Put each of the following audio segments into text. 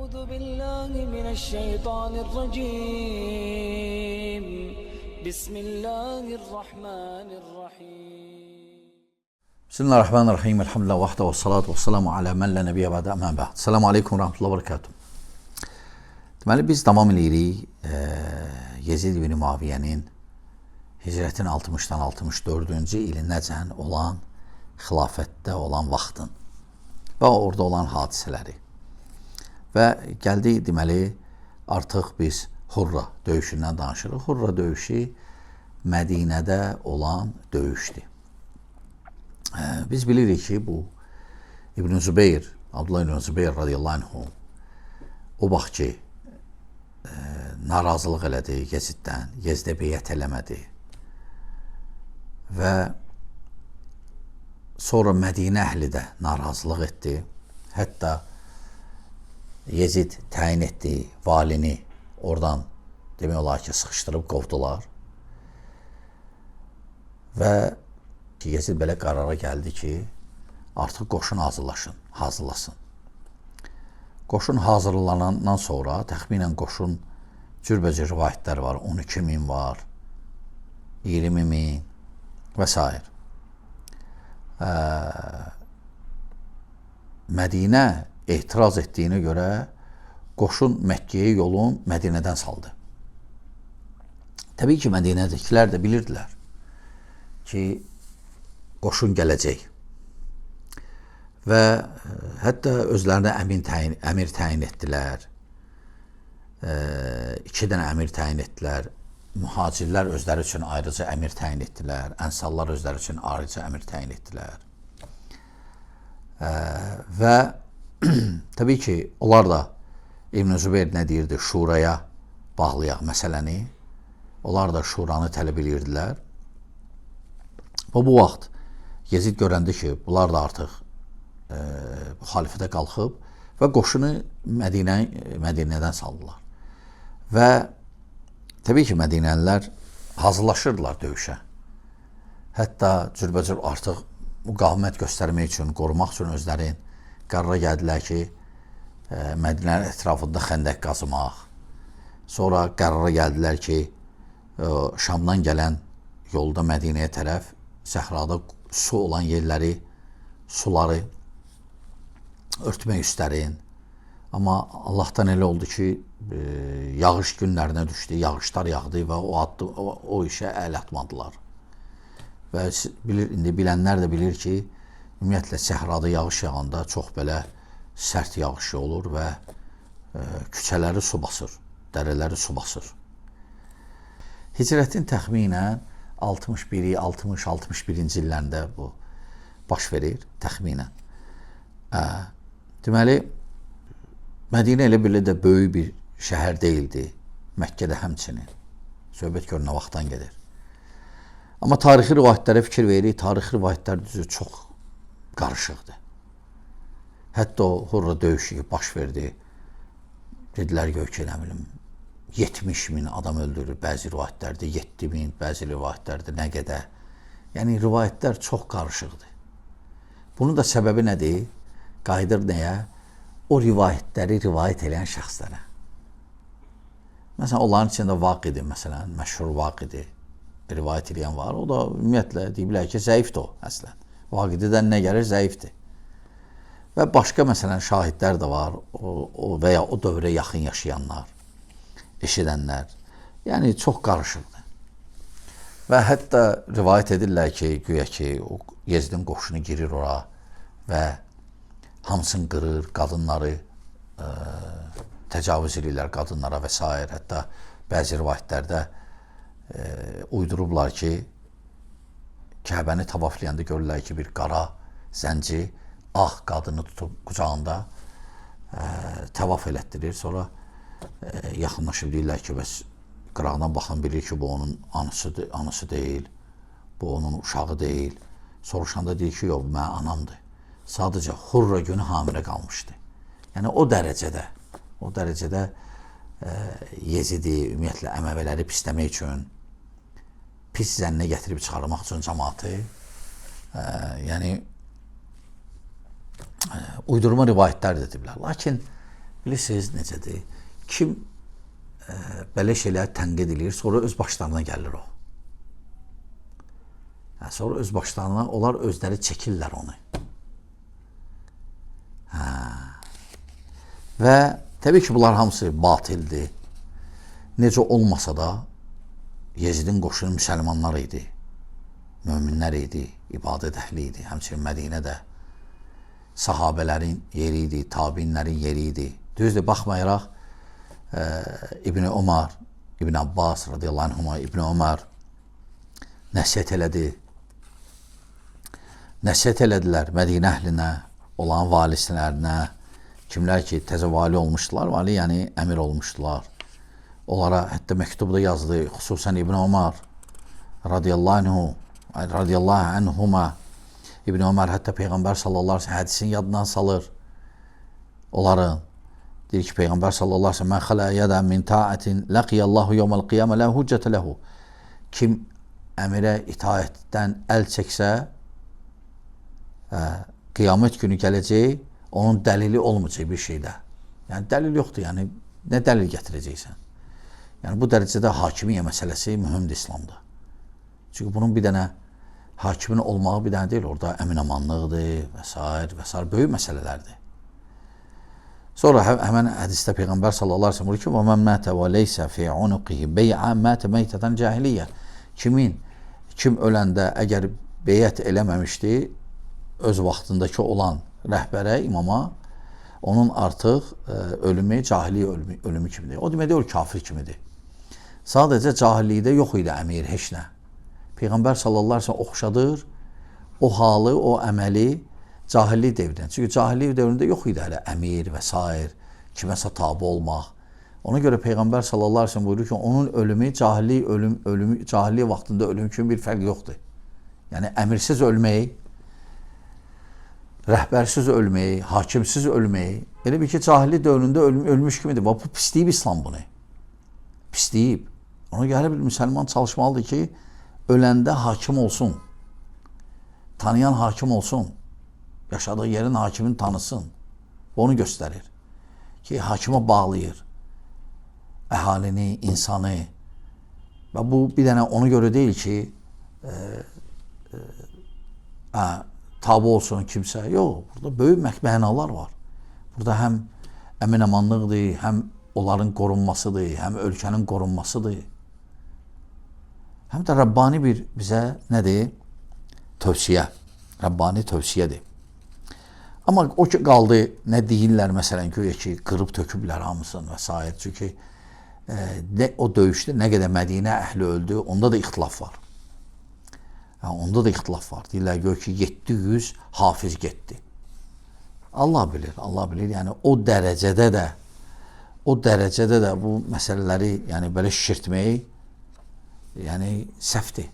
أعوذ بالله من الشيطان الرجيم بسم الله الرحمن الرحيم Bismillahirrahmanirrahim. Elhamdülillah vahdə və salatu və salamu alə mən lə nəbiyyə bədə əmən bəd. Selamu aleykum və rəhmətullah və barakatuhu. Deməli, biz davam edirik Yezid ibn Muaviyyənin hicrətin 60-dan 64-cü ilinəcən olan xilafətdə olan vaxtın və orada olan hadisələri. Və gəldik, deməli, artıq biz Hurra döyüşündən danışırıq. Hurra döyüşü Mədinədə olan döyüşdür. Biz bilirik ki, bu İbn Zübeyir, Abdullah ibn Zübeyir radiyallahu anhu o vaxt ki, narazılıq elədi Yeziddən, Yezdə beyət eləmədi və sonra Mədinə əhli də narazılıq etdi. Hətta Yezid təyin etdi valini oradan demək olar ki, sıxışdırıb qovdular və Yezid belə qərara gəldi ki, artıq qoşun hazırlasın. Qoşun hazırlanandan sonra təxminən qoşun cürbəcür rivayətlər var. 12.000 var, 20.000 və s. Mədinə etiraz etdiyinə görə qoşun Məkkəyə yolun Mədinədən saldı. Təbii ki, Mədinədəkilər də bilirdilər ki, qoşun gələcək və hətta özlərinə əmir təyin etdilər. 2 dənə əmir təyin etdilər. Mühacirlər özləri üçün ayrıca əmir təyin etdilər. Ənsarlar özləri üçün ayrıca əmir təyin etdilər. Və təbii ki, onlar da İbn Zübeyir nə deyirdi? Şuraya bağlayaq məsələni. Onlar da şuranı tələb edirdilər. Və bu vaxt Yezid görəndi ki, bunlar da artıq müxalifətə qalxıb və qoşunu Mədinədən saldılar. Və təbii ki, Mədinəlilər hazırlaşırdılar döyüşə. Hətta cürbəcür artıq müqavimət göstərmək üçün, qorumaq üçün özlərin qərara gəldilər ki, Mədinənin ətrafında xəndək qazımaq. Sonra qərara gəldilər ki, Şamdan gələn yolda Mədinəyə tərəf səhrada su olan yerləri, suları örtmək üstlərin. Amma Allahdan elə oldu ki, yağış günlərinə düşdü, yağışlar yağdı və o işə əl atmadılar. Və indi bilənlər də bilir ki, ümumiyyətlə səhrada yağış yağanda çox belə sərt yağış olur və küçələri su basır, dərələri su basır. Hicrətin təxminən 60-61-ci illərində bu baş verir, təxminən. Deməli, Mədinə elə belə də böyük bir şəhər deyildi. Məkkədə həmçinin. Söhbət gör nə vaxtdan gedir. Amma tarixi rivayətlərə fikir veririk. Tarixi rivayətlər düzü çox qarışıqdır. Hətta o Hurra döyüşü baş verdi. Dedilər ki, nə bilim, 70.000 adam öldürür. Bəzi rivayətlərdə 7.000, bəzi rivayətlərdə nə qədər. Yəni, rivayətlər çox qarışıqdır. Bunun da səbəbi nədir? Qayıdır nəyə? O rivayətləri rivayət edən şəxslərə. Məsələn, onların içində Vaqidi, məsələn, məşhur Vaqidi rivayət edən var. O da ümumiyyətlə deyiblər ki, zəifdir o, əslən. Vaqididən nə gəlir? Zəifdir. Və başqa, məsələn, şahidlər də var və ya o dövrə yaxın yaşayanlar, eşidənlər. Yəni, çox qarışıqdır. Və hətta rivayət edirlər ki, güya ki, Yezidin qoşunu girir ora və hamısını qırır, qadınları təcavüz edirlər qadınlara və s. Hətta bəzi rivayətlərdə uydurublar ki, Kəbəni tavaflayanda görürlər ki, bir qara zənci ağ qadını tutub qucağında təvaf elətdirir. Sonra yaxınlaşıb deyirlər ki, bəs qırağdan baxan bilir ki, bu onun anısı deyil, bu onun uşağı deyil. Soruşanda deyir ki, yox, mənim anamdır. Sadəcə Hurra günü hamilə qalmışdı. Yəni, o dərəcədə Yezidi, ümumiyyətlə, əməvələri pisləmək üçün, pis zənnə gətirib çıxarmaq üçün cəmaatı, yəni, uydurma rivayətlər də ediblər. Lakin Bilirsiniz necədir? Kim belə şeyləri tənqid edir, sonra öz başlarına gəlir o. Sonra öz başlarına onlar özləri çəkirlər onu. Və təbii ki, bunlar hamısı batildir. Necə olmasa da Yezidin qoşunu müsəlmanlar idi, möminlər idi, ibadət əhli idi. Həmçinin Mədinədə sahabələrin yeri idi, tabinlərin yeri idi. Düzdür, baxmayaraq İbn Ömər, İbn Abbas radiyallahu anhuma, İbn Ömər nəsihət elədi. Nəsihət elədilər Mədinə əhlinə, olan valislərinə, kimlər ki, təzə vali olmuşdular, vali yəni əmir olmuşdular. Onlara hətta məktubda yazdı, xüsusən İbn Ömər radiyallahu anhuma. İbn Ömər hətta Peyğəmbər sallallahu aleyhi ve sellem hədisin yadından salır. Onların deyir ki, Peyğəmbər sallallahu aleyhi ve sellem mən xələ yədən min ta'atin laqiyallahu yawmal qiyamə la hüccətə lehu. Kim əmirə itaətdən əl çəksə, qiyamət günü gələcək, onun dəlili olmayacaq bir şeydə. Yəni dəlil yoxdur, yəni nə dəlil gətirəcəksən? Yəni bu dərəcədə hakimiyyə məsələsi mühümdür İslamda. Çünki bunun bir dənə hakimin olmağı bir dənə deyil, orada əmin-amanlıqdır və s. Böyük məsələlərdir. Sonra həmən hədisdə Peyğəmbər sallallahu aleyhi ve sellem buyurur ki, وَمَنْ مَاتَ وَلَيْسَ فِي عُنُقِهِ بَيْعًا مَاتَ مَيْتَةً جَاهِلِيَّةً. Kim öləndə əgər beyət eləməmişdi, öz vaxtındakı olan rəhbərə, imama, onun artıq ölümü cahiliyə ölümü kimidir. O deməkdir, o kafir kimidir. Sadəcə cahillikdə yox idi əmir, heç nə. Peyğəmbər sallallahu aleyhi ve sellem oxşadır o halı, o əməli cahillik devrindən. Çünki cahillik dövründə yox idi hələ əmir və s. kiməsə tabi olmaq. Ona görə Peyğəmbər sallallahu aleyhi ve sellem buyurur ki, onun ölümü cahillik vaxtında ölüm kimi bir fərq yoxdur. Yəni əmirsiz ölmək, rəhbərsiz ölmək, hakimsiz ölmək, elə bir ki, cahillik dövründə ölmüş kimidir. Bu pisləyib İslam bunu. Pisləyib. Ona görə bir müsəlman çalışmalıdır ki, öləndə hakim olsun. Tanıyan hakim olsun. Yaşadığı yerin hakimini tanısın. Onu göstərir. Ki, hakimə bağlayır. Əhalini, insanı. Və bu bir dənə ona görə deyil ki, tabi olsun kimsə. Yox, burada böyük mənalar var. Burada həm əmin-amanlıqdır, həm onların qorunmasıdır, həm ölkənin qorunmasıdır. Həm də Rəbbani bir bizə nədir? Tövsiyə. Rəbbani tövsiyədir. Amma o ki, qaldı, nə deyirlər, məsələn, ki, qırıb töküblər hamısını və s. Çünki o döyüşdə nə qədər Mədinə əhli öldü, onda da ixtilaf var. Onda da ixtilaf var. Deyirlər ki, 700 hafiz getdi. Allah bilir, Allah bilir. Yəni o dərəcədə də bu məsələləri yəni belə şişirtmək yəni səhvdir.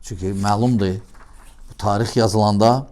Çünki məlumdur, bu tarix yazılanda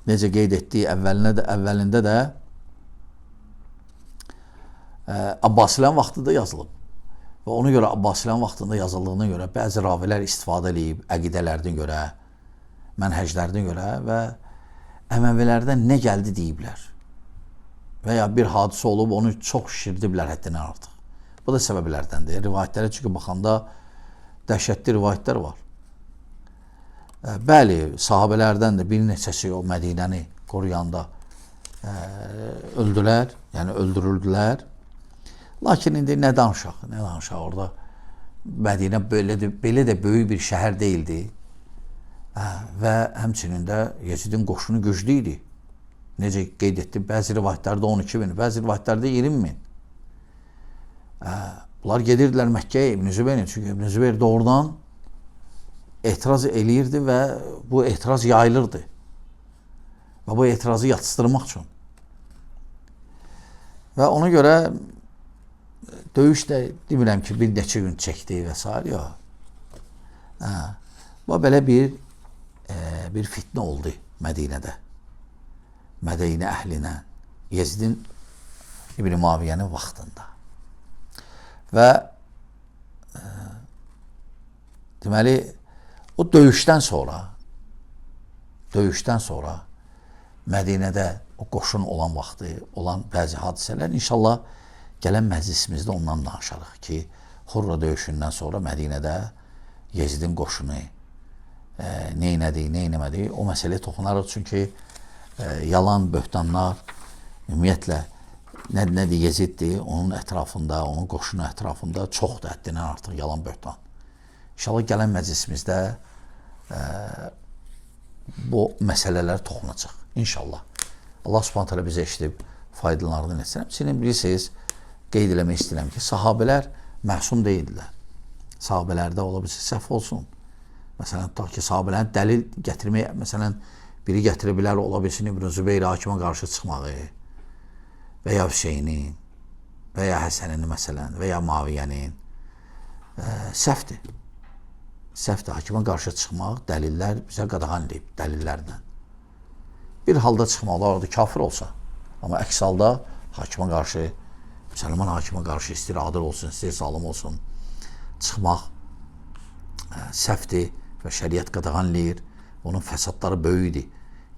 necə qeyd etdiyi əvvəlində də Abbasilərin vaxtında yazılıb. Və ona görə Abbasilərin vaxtında yazıldığına görə bəzi ravilər istifadə edib, əqidələrdən görə, mənhəclərdən görə və Əməvilərdən nə gəldi deyiblər. Və ya bir hadisə olub, onu çox şişirdiblər həddindən artıq. Bu da səbəblərdəndir. Rivayətlərə çünki baxanda dəhşətli rivayətlər var. Bəli, sahabələrdən də bir neçəsi o Mədinəni qoruyanda öldülər, yəni öldürüldülər. Lakin indi nə danışaq orada? Mədinə belə də böyük bir şəhər deyildi. Və həmçinin də Yezidin qoşunu güclü idi. Necə qeyd etdi, bəzi rivayətlərdə 12 min, bəzi rivayətlərdə 20 min. Bunlar gedirdilər Məkkəyə İbn Zübeyrin, çünki İbn Zübeyir doğrudan etiraz eləyirdi və bu etiraz yayılırdı. Və bu etirazı yatsıdırmaq üçün. Və ona görə döyüş də demirəm ki, bir neçə gün çəkdi və s. Bu belə bir fitnə oldu Mədinədə. Mədinə əhlinə, Yezidin İbn Muaviyyənin vaxtında. Və deməli, o döyüşdən sonra Mədinədə o qoşun olan vaxtı, olan bəzi hadisələr inşallah gələn məclisimizdə ondan danışarıq ki, Hurra döyüşündən sonra Mədinədə Yezidin qoşunu neynədi, neynəmədi, o məsələyə toxunarıq. Çünki yalan, böhtanlar, ümumiyyətlə, nədir Yeziddir, onun ətrafında, onun qoşunu ətrafında çoxdur, həddindən artıq yalan, böhtan. İnşallah gələn məclisimizdə bu məsələlər toxunacaq. İnşallah. Allah Subhanahu taala bizə eşidib faydalarını etsin. Həmçinin bilirsiniz, qeyd eləmək istəyirəm ki, sahabələr məsum deyildilər. Sahabələrdə ola bilsə səhv olsun. Məsələn, tutaq ki, sahabələrin dəlil gətirməyə, məsələn, biri gətirə bilər, ola bilsin İbn Zübeyir hakimə qarşı çıxmağı və ya Hüseynin və ya Həsənin, məsələn, və ya Muaviyyənin səhvdir. Səhvdir, hakimə qarşı çıxmaq, dəlillər bizə qadağan edib, dəlillərlə. Bir halda çıxmaq olardı, kafir olsa. Amma əks halda hakimə qarşı, müsəlman hakimə qarşı istəyir adil olsun, istəyir zalim olsun, çıxmaq səhvdir və şəriət qadağan eləyir. Onun fəsadları böyükdir.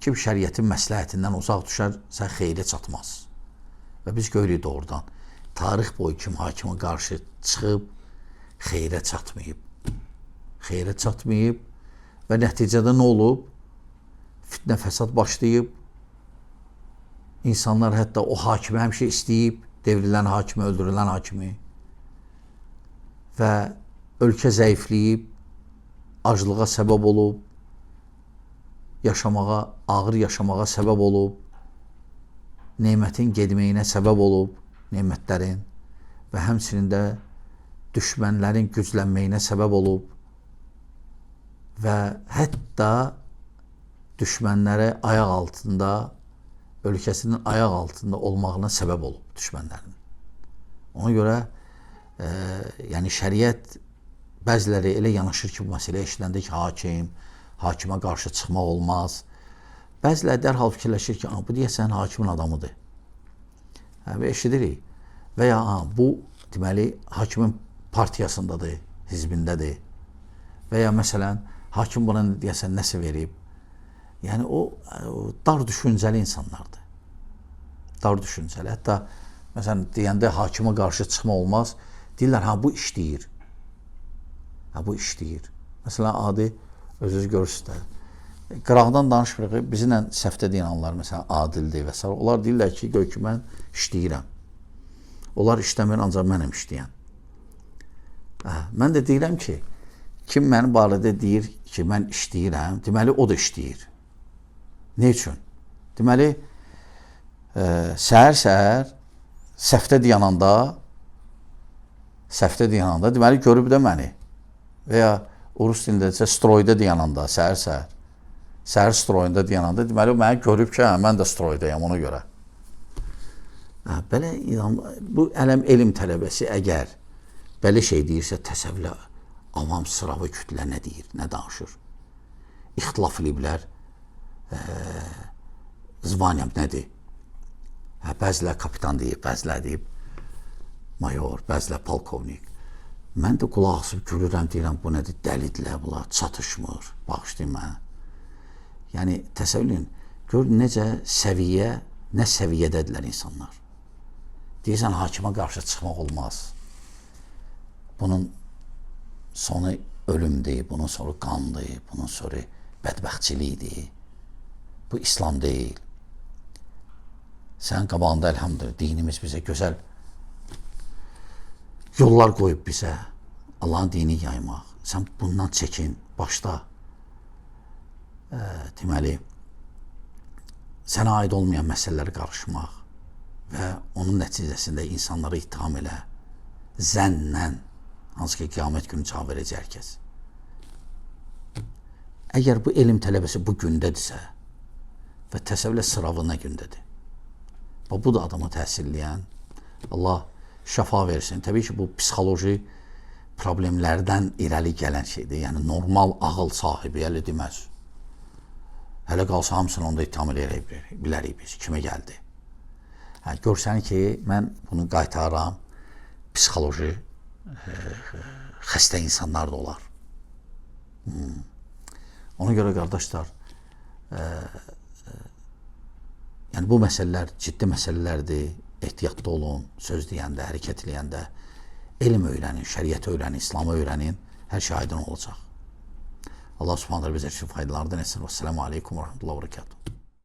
Kim şəriətin məsləhətindən uzaq düşərsə xeyrə çatmaz. Və biz görürük doğrudan. Tarix boyu kim hakimə qarşı çıxıb xeyrə çatmayıb. Xeyrə çatmayıb və nəticədə nə olub? Fitnə fəsad başlayıb. İnsanlar hətta o hakimi həmişə istəyib, devrilən hakimi, öldürülən hakimi və ölkə zəifləyib, aclığa səbəb olub, yaşamağa, ağır yaşamağa səbəb olub, nemətin gedməyinə səbəb olub, nemətlərin və həmçinin də düşmənlərin güclənməyinə səbəb olub və hətta düşmənləri ayaq altında, ölkəsinin ayaq altında olmağına səbəb olub düşmənlərin. Ona görə yəni şəriət bəziləri elə yanaşır ki, bu məsələ eşiləndə ki, hakimə qarşı çıxmaq olmaz. Bəziləri dərhal fikirləşir ki, bu deyəsən hakimin adamıdır. Və eşidirik. Və ya bu, deməli, hakimin partiyasındadır, hizbindədir. Və ya məsələn, hakim buna deyəsən nəsə verib. Yəni, o dar düşüncəli insanlardır. Dar düşüncəli. Hətta, məsələn, deyəndə hakimə qarşı çıxma olmaz. Deyirlər, bu işləyir. Bu işləyir. Məsələn, adi özünüz görürsünüz də. Qıraqdan danışmırıq, bizimlə səhvdə deyənlər, məsələn, adildir və s. Onlar deyirlər ki, gör ki, mən işləyirəm. Onlar işləmir, ancaq mənəm işləyən. Mən də deyirəm ki, kim mənim barədə deyir ki, mən işləyirəm, deməli, o da işləyir. Ne üçün? Deməli, səhər-səhər səhvdə dayananda, deməli, görüb də məni. Və ya Urus dilində desə, stroyda dayananda, səhər stroyunda dayananda, deməli, o məni görüb ki, mən də stroydayam ona görə. Belə, bu elm tələbəsi əgər belə şey deyirsə, təsəvvürlə, avam sıravı kütlə nə deyir, nə danışır? İxtilaf ediblər, Zvanyam nədir? Bəzilər kapitan deyib, bəzilər deyib mayor, bəzilər polkovnik. Mən də qulaq asıb gülürəm, deyirəm, bu nədir? Dəlidirlər, bunlar çatışmır, bağışlayın mənə. Yəni, təsəvvürləyin, gör necə səviyyə, nə səviyyədədirlər insanlar. Deyirsən, hakimə qarşı çıxmaq olmaz. Bunun sonu ölümdür, bunun sonu qandır, bunun sonu bədbəxtçilikdir. Bu İslam deyil. Sən qabağında elhamdülillah, dinimiz bizə gözəl yollar qoyub bizə, Allahın dini yaymaq. Sən bundan çəkin, başda. Deməli, sənə aid olmayan məsələləri qarışmaq və onun nəticəsində insanları ittiham elə, zənnən, hansı ki, qiyamət günü cavab verəcək hər kəs. Əgər bu elm tələbəsi bu gündədirsə və təsəvvürlə sınavı nə gündədir? Bu da adamı təsirləyən, Allah şəfa versin. Təbii ki, bu psixoloji problemlərdən irəli gələn şeydir. Yəni, normal ağıl sahibi elə deməz. Hələ qalsa hamısını onda ittiham bilərik biz, kimə gəldi. Görsən ki, mən bunu qaytaram, psixoloji xəstə insanlar da olar. Ona görə, qardaşlar, yəni bu məsələlər ciddi məsələlərdir, ehtiyatlı olun, söz deyəndə, hərəkət eləyəndə. Elm öyrənin, şəriət öyrənin, İslamı öyrənin, hər şey aydın olacaq. Allah subhanallah bizə üçün faydalardan etsin. Vəssalamu aleykum və rəhmətullahi və bərəkatuhu.